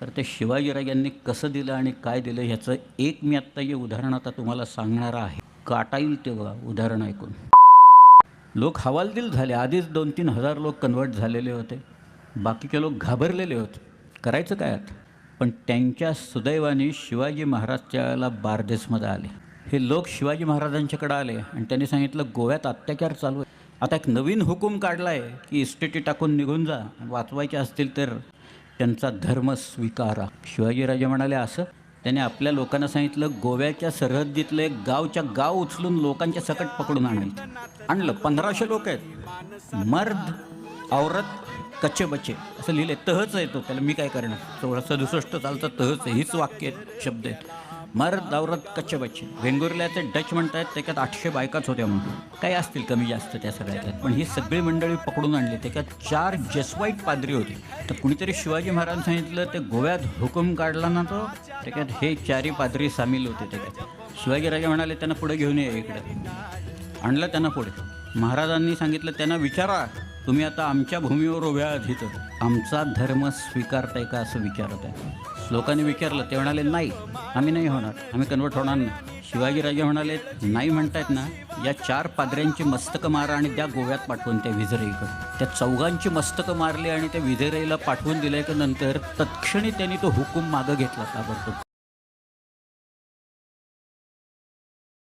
तर ते शिवाजीराजांनी कसं दिलं आणि काय दिलं ह्याचं एक मी आत्ता जे उदाहरण आता तुम्हाला सांगणार आहे. काटा येईल तेव्हा उदाहरण ऐकून. लोक हवालदिल झाले. आधीच 2-3 हजार लोक कन्वर्ट झालेले होते. बाकीचे लोक घाबरलेले होते. करायचं काय आता? पण त्यांच्या सुदैवाने शिवाजी महाराज त्याला बारदेसमध्ये आले. हे लोक शिवाजी महाराजांच्याकडे आले आणि त्यांनी सांगितलं गोव्यात अत्याचार चालू आहे. आता एक नवीन हुकूम काढला आहे की इस्टेटी टाकून निघून जा, वाचवायचे असतील तर त्यांचा धर्म स्वीकारा. शिवाजीराजे म्हणाले असं. त्याने आपल्या लोकांना सांगितलं गोव्याच्या सरहद्दीतलं एक गावच्या गाव उचलून लोकांच्या सकट पकडून आणलं. 1500 लोक आहेत. मर्द औरत कच्चे बच्चे असं लिहिले. तहच येतो त्याला, मी काय करणार. 1667 चालतं तहच आहे. हीच वाक्य आहेत, शब्द आहेत. मर्द औरत कच्चे बच्चे. वेंगुर्ल्याचे डच म्हणतात त्याच्यात 800 बायकाच होत्या म्हणून. काही असतील कमी जास्त त्या सगळ्यात. पण ही सगळी मंडळी पकडून आणली. त्याच्यात 4 जेसवाईट पाद्री होते. तर कुणीतरी शिवाजी महाराज सांगितलं ते गोव्यात हुकूम काढला ना तो, त्याच्यात हे 4 पाद्री सामील होते त्याच्यात. शिवाजीराजे म्हणाले त्यांना पुढे घेऊन ये इकडे. आणलं त्यांना पुढे. महाराजांनी सांगितलं त्यांना विचारा तुम्ही आता आमच्या भूमीवर उभ्या आहात इथं, आमचा धर्म स्वीकारताय का असं विचारत आहे. लोकांनी विचारलं. ते म्हणाले नाही, आम्ही नाही होणार, आम्ही कन्वर्ट होणार नाही. शिवाजीराजे म्हणाले नाही म्हणतायत ना, या 4 पाद्र्यांची मस्तकं मारा आणि त्या गोव्यात पाठवून त्या विजयईकडे. त्या 4घांची मस्तकं मारली आणि त्या विजयईला पाठवून दिल्याच्या नंतर तत्क्षणी त्यांनी तो हुकूम मागं घेतला ताबडतोब.